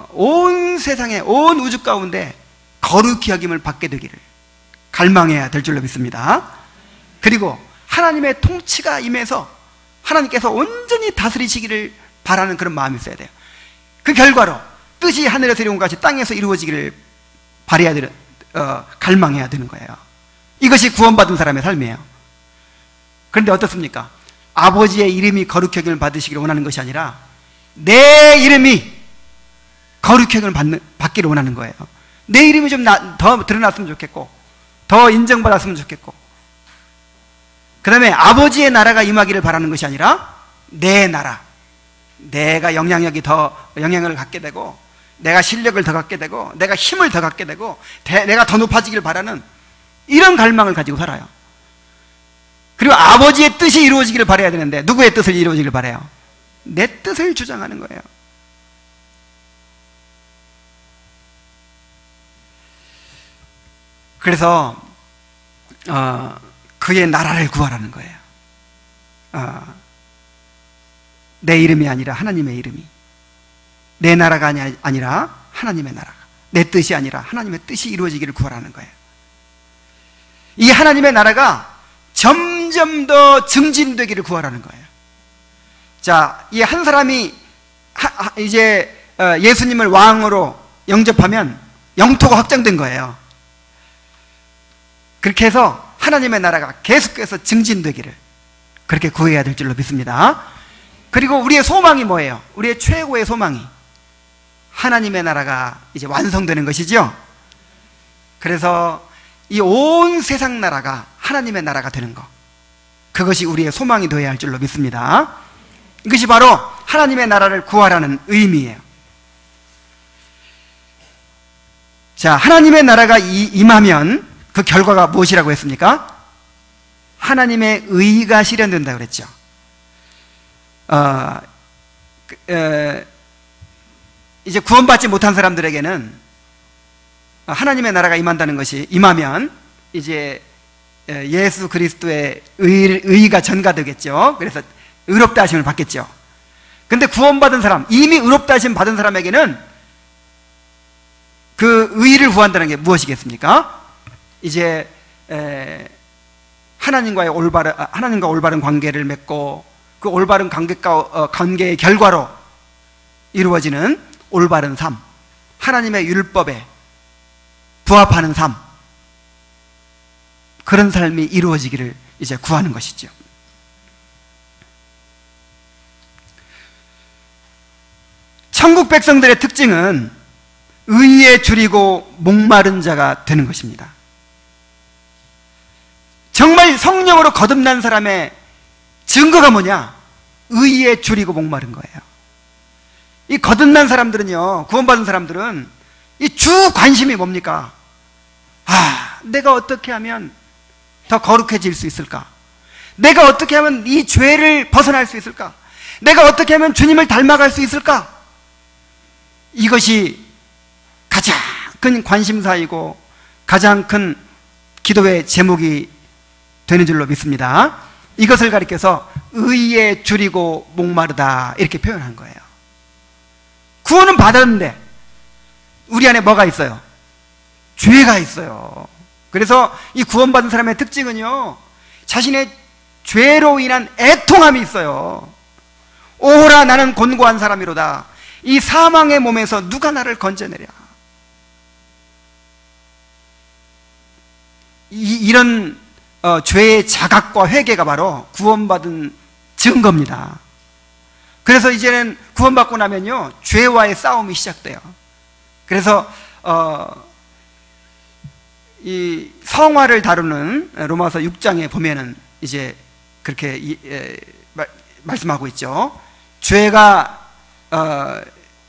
온 세상에, 온 우주 가운데 거룩히 여김을 받게 되기를 갈망해야 될 줄로 믿습니다. 그리고 하나님의 통치가 임해서 하나님께서 온전히 다스리시기를 바라는 그런 마음이 있어야 돼요. 그 결과로 뜻이 하늘에서 이루은 것 같이 땅에서 이루어지기를 갈망해야 되는 거예요. 이것이 구원받은 사람의 삶이에요. 그런데 어떻습니까? 아버지의 이름이 거룩히 여김을 받으시기를 원하는 것이 아니라 내 이름이 거룩히 여김을 받기를 원하는 거예요. 내 이름이 좀 더 드러났으면 좋겠고, 더 인정받았으면 좋겠고, 그 다음에 아버지의 나라가 임하기를 바라는 것이 아니라 내 나라, 내가 영향력을 갖게 되고, 내가 실력을 더 갖게 되고, 내가 힘을 더 갖게 되고, 내가 더 높아지기를 바라는 이런 갈망을 가지고 살아요. 그리고 아버지의 뜻이 이루어지기를 바라야 되는데 누구의 뜻을 이루어지기를 바라요? 내 뜻을 주장하는 거예요. 그래서 그의 나라를 구하라는 거예요. 내 이름이 아니라 하나님의 이름이, 내 나라가 아니라 하나님의 나라가, 내 뜻이 아니라 하나님의 뜻이 이루어지기를 구하라는 거예요. 이 하나님의 나라가 점점 더 증진되기를 구하라는 거예요. 자, 이 한 사람이 이제 예수님을 왕으로 영접하면 영토가 확장된 거예요. 그렇게 해서 하나님의 나라가 계속해서 증진되기를 그렇게 구해야 될 줄로 믿습니다. 그리고 우리의 소망이 뭐예요? 우리의 최고의 소망이 하나님의 나라가 이제 완성되는 것이죠. 그래서 이 온 세상 나라가 하나님의 나라가 되는 것, 그것이 우리의 소망이 되어야 할 줄로 믿습니다. 이것이 바로 하나님의 나라를 구하라는 의미예요. 자, 하나님의 나라가 임하면 그 결과가 무엇이라고 했습니까? 하나님의 의가 실현된다고 그랬죠. 이제 구원받지 못한 사람들에게는 하나님의 나라가 임하면 이제 예수 그리스도의 의가 전가되겠죠. 그래서 의롭다 하심을 받겠죠. 근데 구원받은 사람, 이미 의롭다 하심 받은 사람에게는 그 의를 구한다는 게 무엇이겠습니까? 이제 하나님과 올바른 관계를 맺고 그 올바른 관계의 결과로 이루어지는 올바른 삶, 하나님의 율법에 부합하는 삶, 그런 삶이 이루어지기를 이제 구하는 것이죠. 천국 백성들의 특징은 의에 줄이고 목마른 자가 되는 것입니다. 정말 성령으로 거듭난 사람의 증거가 뭐냐? 의에 줄이고 목마른 거예요. 이 거듭난 사람들은요, 구원받은 사람들은 이 주 관심이 뭡니까? 내가 어떻게 하면 더 거룩해질 수 있을까? 내가 어떻게 하면 이 죄를 벗어날 수 있을까? 내가 어떻게 하면 주님을 닮아갈 수 있을까? 이것이 가장 큰 관심사이고 가장 큰 기도의 제목이 되는 줄로 믿습니다. 이것을 가리켜서 의에 줄이고 목마르다 이렇게 표현한 거예요. 구원은 받았는데 우리 안에 뭐가 있어요? 죄가 있어요. 그래서 이 구원받은 사람의 특징은요, 자신의 죄로 인한 애통함이 있어요. 오호라 나는 곤고한 사람이로다. 이 사망의 몸에서 누가 나를 건져내랴. 이런 죄의 자각과 회개가 바로 구원받은 증거입니다. 그래서 이제는 구원받고 나면요, 죄와의 싸움이 시작돼요. 그래서 이 성화를 다루는 로마서 6장에 보면은 이제 그렇게 말씀하고 있죠. 죄가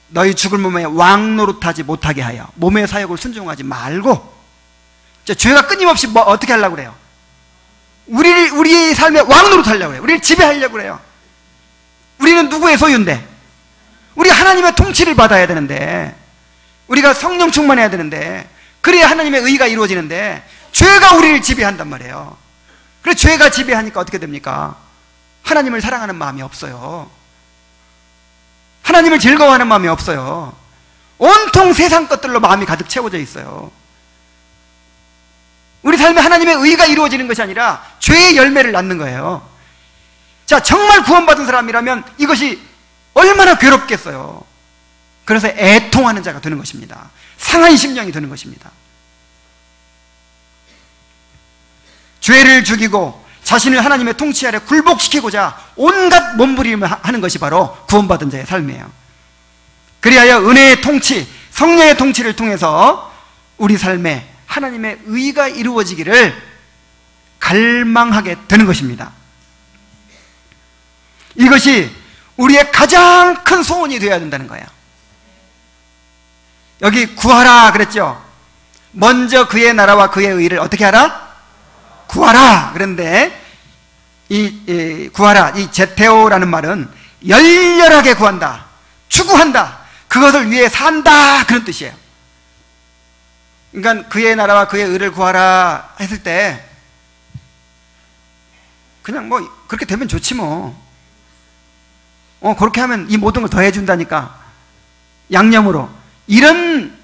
너희 죽을 몸에 왕 노릇하지 못하게 하여 몸의 사욕을 순종하지 말고, 죄가 끊임없이 어떻게 하려고 그래요? 우리의 삶에 왕 노릇하려고 그래요. 우리를 지배하려고 그래요. 우리는 누구의 소유인데? 우리 하나님의 통치를 받아야 되는데, 우리가 성령 충만해야 되는데, 그래야 하나님의 의가 이루어지는데 죄가 우리를 지배한단 말이에요. 그래서 죄가 지배하니까 어떻게 됩니까? 하나님을 사랑하는 마음이 없어요. 하나님을 즐거워하는 마음이 없어요. 온통 세상 것들로 마음이 가득 채워져 있어요. 우리 삶에 하나님의 의가 이루어지는 것이 아니라 죄의 열매를 낳는 거예요. 자, 정말 구원받은 사람이라면 이것이 얼마나 괴롭겠어요. 그래서 애통하는 자가 되는 것입니다. 상한 심령이 되는 것입니다. 죄를 죽이고 자신을 하나님의 통치 아래 굴복시키고자 온갖 몸부림을 하는 것이 바로 구원받은 자의 삶이에요. 그리하여 은혜의 통치, 성령의 통치를 통해서 우리 삶에 하나님의 의가 이루어지기를 갈망하게 되는 것입니다. 이것이 우리의 가장 큰 소원이 되어야 된다는 거예요. 여기 구하라 그랬죠. 먼저 그의 나라와 그의 의를 어떻게 하라? 구하라. 그런데 이 구하라, 이 제테오라는 말은 열렬하게 구한다, 추구한다, 그것을 위해 산다, 그런 뜻이에요. 그러니까 그의 나라와 그의 의를 구하라 했을 때 그냥 뭐 그렇게 되면 좋지 뭐. 그렇게 하면 이 모든 걸 더 해준다니까, 양념으로. 이런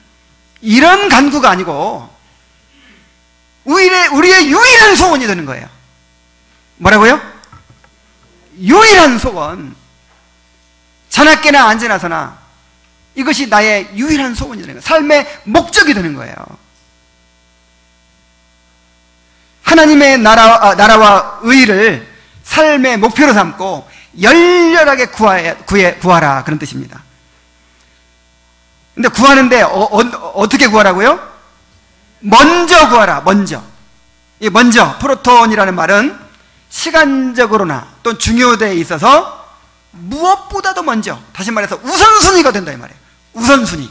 간구가 아니고 우리의 유일한 소원이 되는 거예요. 뭐라고요? 유일한 소원. 자나깨나 앉으나서나 이것이 나의 유일한 소원이 되는 거예요. 삶의 목적이 되는 거예요. 하나님의 나라와 의를 삶의 목표로 삼고 열렬하게 구하라, 그런 뜻입니다. 근데 구하는데 어떻게 구하라고요? 먼저 구하라. 먼저. 먼저 프로톤이라는 말은 시간적으로나 또 중요도에 있어서 무엇보다도 먼저, 다시 말해서 우선순위가 된다 이 말이에요. 우선순위.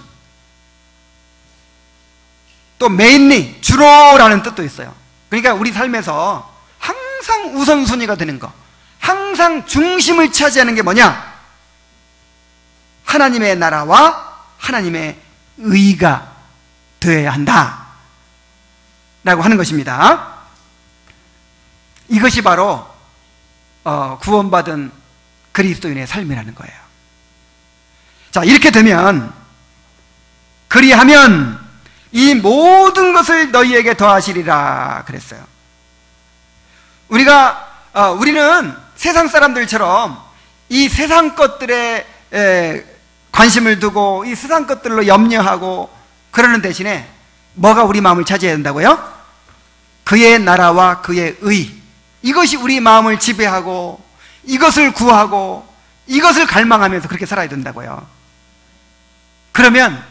또 mainly, 주로라는 뜻도 있어요. 그러니까 우리 삶에서 항상 우선순위가 되는 거, 항상 중심을 차지하는 게 뭐냐? 하나님의 나라와 하나님의 의가 되어야 한다 라고 하는 것입니다. 이것이 바로 구원받은 그리스도인의 삶이라는 거예요. 자, 이렇게 되면, 그리하면 이 모든 것을 너희에게 더하시리라 그랬어요. 우리는 세상 사람들처럼 이 세상 것들에 관심을 두고 이 세상 것들로 염려하고 그러는 대신에 뭐가 우리 마음을 차지해야 된다고요? 그의 나라와 그의 의, 이것이 우리 마음을 지배하고 이것을 구하고 이것을 갈망하면서 그렇게 살아야 된다고요. 그러면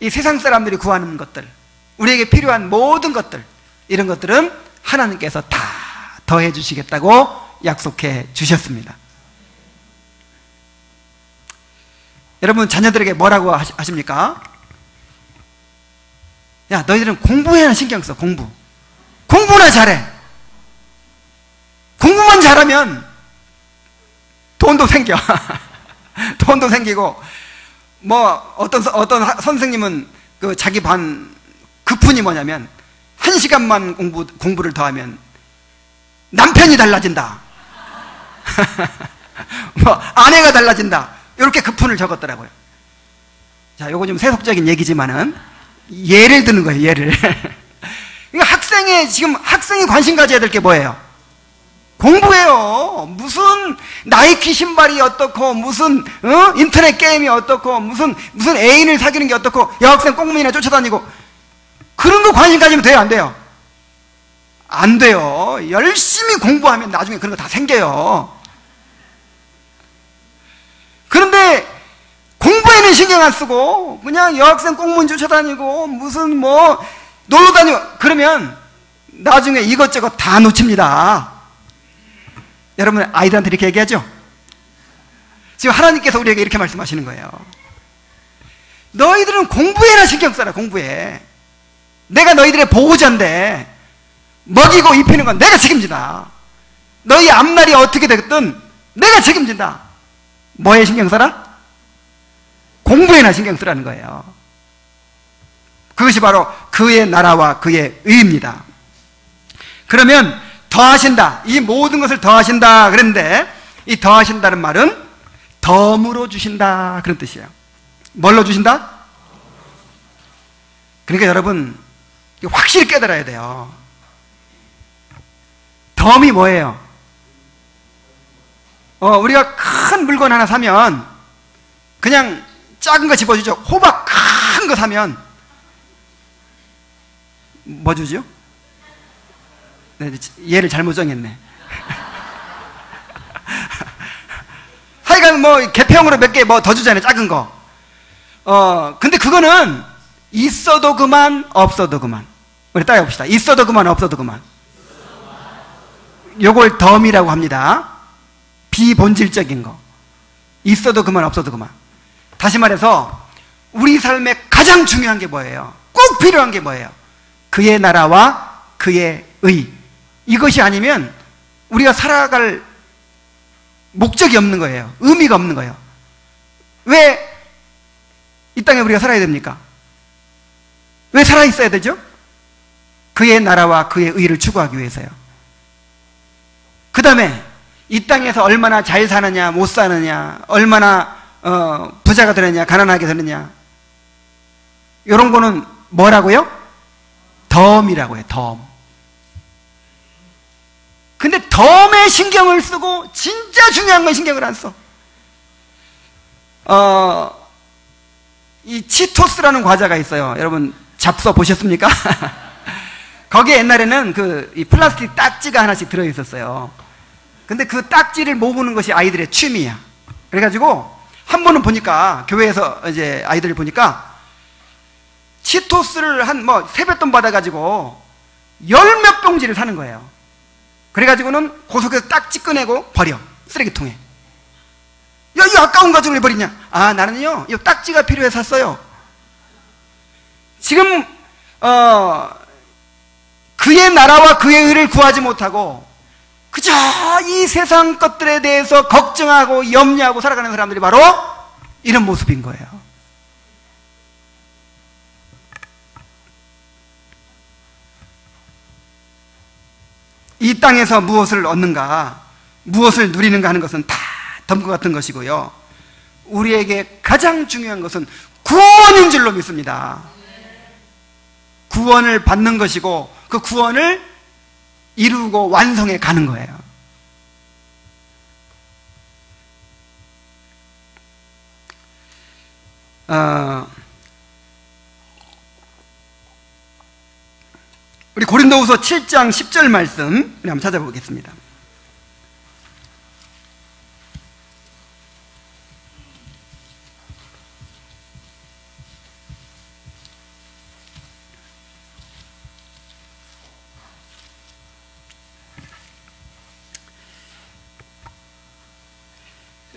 이 세상 사람들이 구하는 것들, 우리에게 필요한 모든 것들, 이런 것들은 하나님께서 다 더해 주시겠다고 약속해 주셨습니다. 여러분 자녀들에게 뭐라고 하십니까? 야, 너희들은 공부에나 신경 써. 공부나 잘해. 공부만 잘하면 돈도 생겨. 돈도 생기고, 뭐 어떤 선생님은 그 자기 반 급훈이 뭐냐면 1시간만 공부를 더하면 남편이 달라진다. 뭐 아내가 달라진다. 이렇게 급훈을 적었더라고요. 자, 요거 좀 세속적인 얘기지만은 예를 드는 거예요. 예를. 그러니까 학생이 관심 가져야 될 게 뭐예요? 공부예요. 무슨 나이키 신발이 어떻고, 무슨 인터넷 게임이 어떻고, 무슨 애인을 사귀는 게 어떻고, 여학생 꽁무니나 쫓아다니고, 그런 거 관심 가지면 돼요, 안 돼요? 안 돼요. 열심히 공부하면 나중에 그런 거 다 생겨요. 그런데 공부에는 신경 안 쓰고 그냥 여학생 꽁무니 쫓아다니고 무슨 뭐 놀러 다니고 그러면 나중에 이것저것 다 놓칩니다. 여러분 아이들한테 이렇게 얘기하죠? 지금 하나님께서 우리에게 이렇게 말씀하시는 거예요. 너희들은 공부에나 신경 써라. 공부에. 내가 너희들의 보호자인데 먹이고 입히는 건 내가 책임진다. 너희 앞날이 어떻게 되든 내가 책임진다. 뭐에 신경 써라? 공부에나 신경 쓰라는 거예요. 그것이 바로 그의 나라와 그의 의입니다. 그러면 더하신다, 이 모든 것을 더하신다 그랬는데, 이 더하신다는 말은 덤으로 주신다 그런 뜻이에요. 뭘로 주신다? 그러니까 여러분 확실히 깨달아야 돼요. 덤이 뭐예요? 우리가 큰 물건 하나 사면 그냥 작은 거 집어주죠. 호박 큰 거 사면 뭐 주죠? 네, 얘를 잘못 정했네. 하여간 뭐 개평으로 몇 개 뭐 더 주잖아요. 작은 거. 근데 그거는 있어도 그만 없어도 그만. 우리 따라 봅시다. 있어도 그만 없어도 그만. 요걸 덤이라고 합니다. 비본질적인 거. 있어도 그만 없어도 그만. 다시 말해서 우리 삶에 가장 중요한 게 뭐예요? 꼭 필요한 게 뭐예요? 그의 나라와 그의 의. 이것이 아니면 우리가 살아갈 목적이 없는 거예요. 의미가 없는 거예요. 왜 이 땅에 우리가 살아야 됩니까? 왜 살아있어야 되죠? 그의 나라와 그의 의를 추구하기 위해서요. 그 다음에 이 땅에서 얼마나 잘 사느냐 못 사느냐, 얼마나 부자가 되느냐 가난하게 되느냐, 이런 거는 뭐라고요? 덤이라고 해요. 덤. 근데 덤에 신경을 쓰고 진짜 중요한 건 신경을 안 써. 이 치토스라는 과자가 있어요. 여러분 잡숴 보셨습니까? 거기에 옛날에는 이 플라스틱 딱지가 하나씩 들어있었어요. 근데 그 딱지를 모으는 것이 아이들의 취미야. 그래가지고 한 번은 보니까 교회에서 이제 아이들을 보니까 치토스를 한 세뱃돈 받아가지고 열 몇 봉지를 사는 거예요. 그래가지고는 고속에서 딱지 꺼내고 버려. 쓰레기통에. 야, 이 아까운 가죽을 왜 버리냐? 아, 나는요, 이 딱지가 필요해서 샀어요. 지금, 그의 나라와 그의 의를 구하지 못하고, 그저 이 세상 것들에 대해서 걱정하고 염려하고 살아가는 사람들이 바로 이런 모습인 거예요. 이 땅에서 무엇을 얻는가, 무엇을 누리는가 하는 것은 다 덤과 같은 것이고요. 우리에게 가장 중요한 것은 구원인 줄로 믿습니다. 구원을 받는 것이고 그 구원을 이루고 완성해 가는 거예요. 우리 고린도후서 7장 10절 말씀 우리 한번 찾아보겠습니다.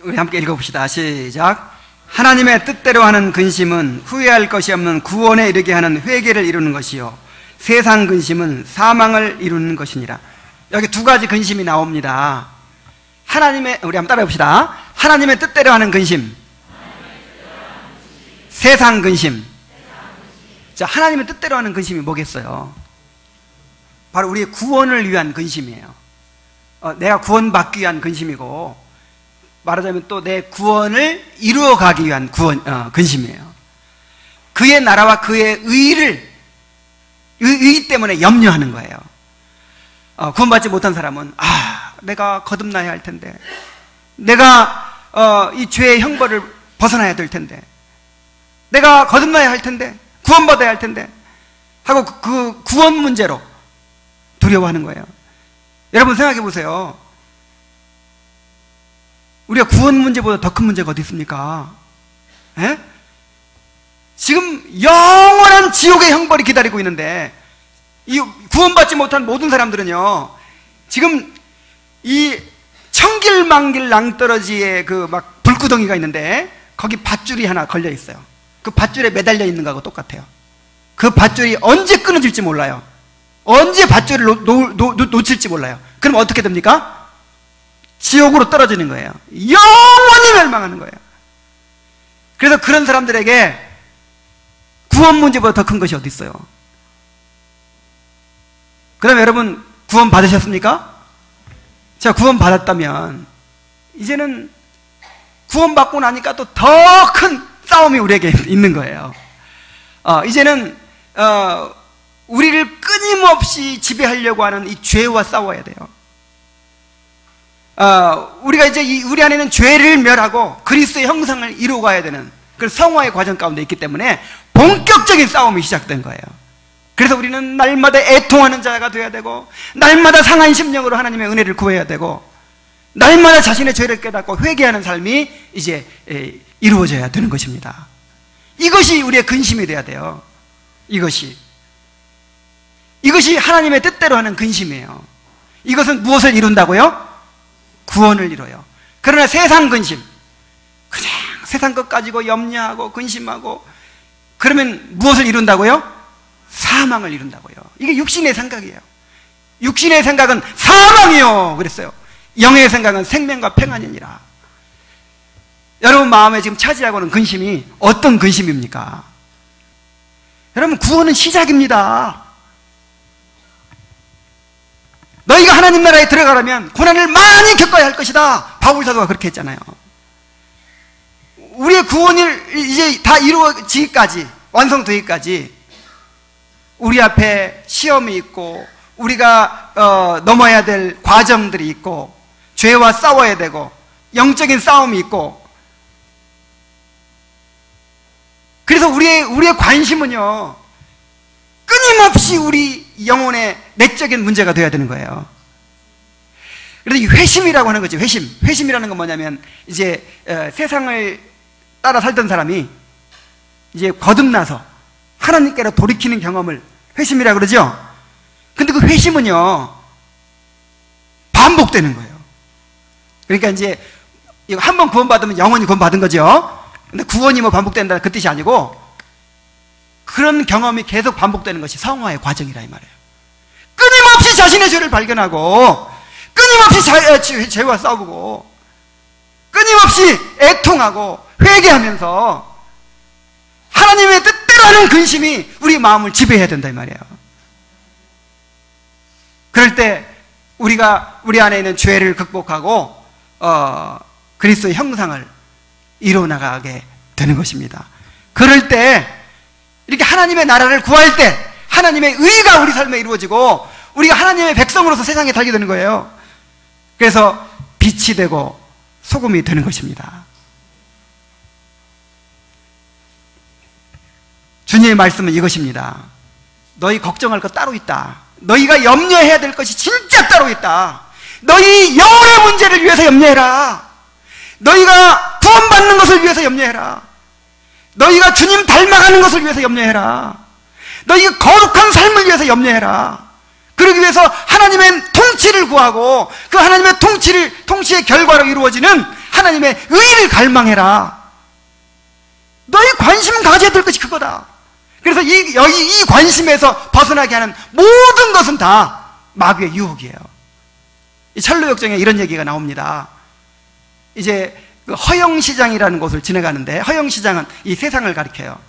우리 함께 읽어봅시다. 시작. 하나님의 뜻대로 하는 근심은 후회할 것이 없는 구원에 이르게 하는 회개를 이루는 것이요 세상 근심은 사망을 이루는 것이니라. 여기 두 가지 근심이 나옵니다. 우리 한번 따라해봅시다. 하나님의 뜻대로 하는 근심, 세상 근심. 자, 하나님의 뜻대로 하는 근심이 뭐겠어요? 바로 우리의 구원을 위한 근심이에요. 내가 구원받기 위한 근심이고, 말하자면 또 내 구원을 이루어가기 위한 근심이에요. 그의 나라와 그의 의 때문에 염려하는 거예요. 구원받지 못한 사람은 내가 거듭나야 할 텐데, 내가 이 죄의 형벌을 벗어나야 될 텐데, 내가 거듭나야 할 텐데, 구원받아야 할 텐데 하고 그 구원 문제로 두려워하는 거예요. 여러분 생각해 보세요. 우리가 구원 문제보다 더 큰 문제가 어디 있습니까? 에? 지금 영원한 지옥의 형벌이 기다리고 있는데, 이 구원받지 못한 모든 사람들은요, 지금 이 천길만길 낭떠러지에 그 막 불구덩이가 있는데, 거기 밧줄이 하나 걸려 있어요. 그 밧줄에 매달려 있는 거하고 똑같아요. 그 밧줄이 언제 끊어질지 몰라요. 언제 밧줄을 놓칠지 몰라요. 그럼 어떻게 됩니까? 지옥으로 떨어지는 거예요. 영원히 멸망하는 거예요. 그래서 그런 사람들에게 구원 문제보다 더 큰 것이 어디 있어요? 그럼 여러분 구원 받으셨습니까? 자, 구원 받았다면 이제는 구원 받고 나니까 또 더 큰 싸움이 우리에게 있는 거예요. 이제는 우리를 끊임없이 지배하려고 하는 이 죄와 싸워야 돼요. 우리가 이제 우리 안에는 죄를 멸하고 그리스도의 형상을 이루어가야 되는 그 성화의 과정 가운데 있기 때문에 본격적인 싸움이 시작된 거예요. 그래서 우리는 날마다 애통하는 자가 되어야 되고, 날마다 상한 심령으로 하나님의 은혜를 구해야 되고, 날마다 자신의 죄를 깨닫고 회개하는 삶이 이제 이루어져야 되는 것입니다. 이것이 우리의 근심이 돼야 돼요. 이것이 하나님의 뜻대로 하는 근심이에요. 이것은 무엇을 이룬다고요? 구원을 이뤄요. 그러나 세상 근심, 그냥 세상 것 가지고 염려하고 근심하고 그러면 무엇을 이룬다고요? 사망을 이룬다고요. 이게 육신의 생각이에요. 육신의 생각은 사망이요 그랬어요. 영의 생각은 생명과 평안이니라. 여러분 마음에 지금 차지하고 있는 근심이 어떤 근심입니까? 여러분 구원은 시작입니다. 너희가 하나님 나라에 들어가려면 고난을 많이 겪어야 할 것이다. 바울 사도가 그렇게 했잖아요. 우리의 구원이 이제 다 이루어지기까지, 완성되기까지 우리 앞에 시험이 있고 우리가 넘어야 될 과정들이 있고 죄와 싸워야 되고 영적인 싸움이 있고, 그래서 우리의 관심은요 끊임없이 우리 영혼의 내적인 문제가 되어야 되는 거예요. 그래서 이 회심이라고 하는 거죠. 회심이라는 건 뭐냐면 이제 세상을 따라 살던 사람이 이제 거듭나서 하나님께로 돌이키는 경험을 회심이라고 그러죠. 근데 그 회심은요, 반복되는 거예요. 그러니까 이제 이거 한 번 구원받으면 영원히 구원받은 거죠. 근데 구원이 뭐 반복된다 그 뜻이 아니고, 그런 경험이 계속 반복되는 것이 성화의 과정이라 이 말이에요. 끊임없이 자신의 죄를 발견하고, 끊임없이 죄와 싸우고, 끊임없이 애통하고 회개하면서 하나님의 뜻대로라는 근심이 우리 마음을 지배해야 된다 이 말이에요. 그럴 때 우리가 우리 안에 있는 죄를 극복하고 그리스도의 형상을 이루어 나가게 되는 것입니다. 그럴 때 이렇게 하나님의 나라를 구할 때 하나님의 의가 우리 삶에 이루어지고 우리가 하나님의 백성으로서 세상에 살게 되는 거예요. 그래서 빛이 되고 소금이 되는 것입니다. 주님의 말씀은 이것입니다. 너희 걱정할 것 따로 있다. 너희가 염려해야 될 것이 진짜 따로 있다. 너희 영혼의 문제를 위해서 염려해라. 너희가 구원받는 것을 위해서 염려해라. 너희가 주님 닮아가는 것을 위해서 염려해라. 너희가 거룩한 삶을 위해서 염려해라. 그러기 위해서 하나님의 통치를 구하고 그 하나님의 통치의 결과로 이루어지는 하나님의 의를 갈망해라. 너희 관심 가져야 될 것이 그거다. 그래서 이 관심에서 벗어나게 하는 모든 것은 다 마귀의 유혹이에요. 이 철로역정에 이런 얘기가 나옵니다. 이제 그 허영시장이라는 곳을 지나가는데, 허영시장은 이 세상을 가리켜요.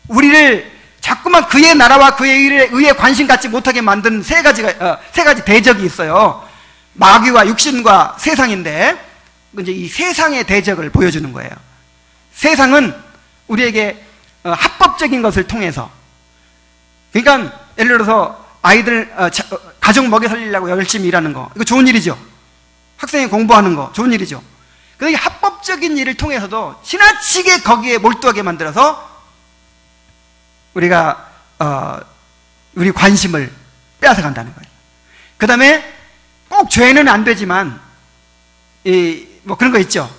우리를 자꾸만 그의 나라와 그의 의에 관심 갖지 못하게 만든 세 가지 대적이 있어요. 마귀와 육신과 세상인데, 이제 이 세상의 대적을 보여주는 거예요. 세상은 우리에게 합법적인 것을 통해서, 그러니까 예를 들어서 아이들 가족 먹여 살리려고 열심히 일하는 거, 이거 좋은 일이죠. 학생이 공부하는 거 좋은 일이죠. 그러니까 합법적인 일을 통해서도 지나치게 거기에 몰두하게 만들어서 우리가 우리 관심을 빼앗아간다는 거예요. 그 다음에 꼭 죄는 안 되지만 뭐 그런 거 있죠.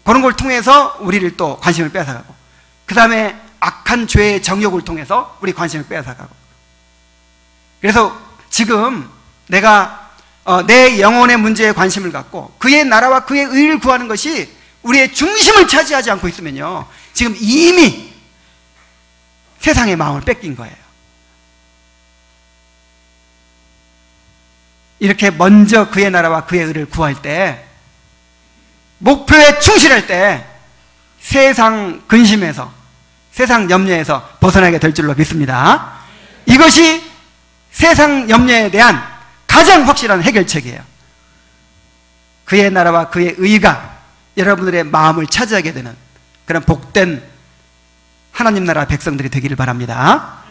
그런 걸 통해서 우리를 또 관심을 빼앗아가고, 그 다음에 악한 죄의 정욕을 통해서 우리 관심을 빼앗아가고. 그래서 지금 내가 내 영혼의 문제에 관심을 갖고 그의 나라와 그의 의를 구하는 것이 우리의 중심을 차지하지 않고 있으면요, 지금 이미 세상의 마음을 뺏긴 거예요. 이렇게 먼저 그의 나라와 그의 의를 구할 때, 목표에 충실할 때 세상 근심에서, 세상 염려에서 벗어나게 될 줄로 믿습니다. 이것이 세상 염려에 대한 가장 확실한 해결책이에요. 그의 나라와 그의 의가 여러분들의 마음을 차지하게 되는 그런 복된 하나님 나라 백성들이 되기를 바랍니다.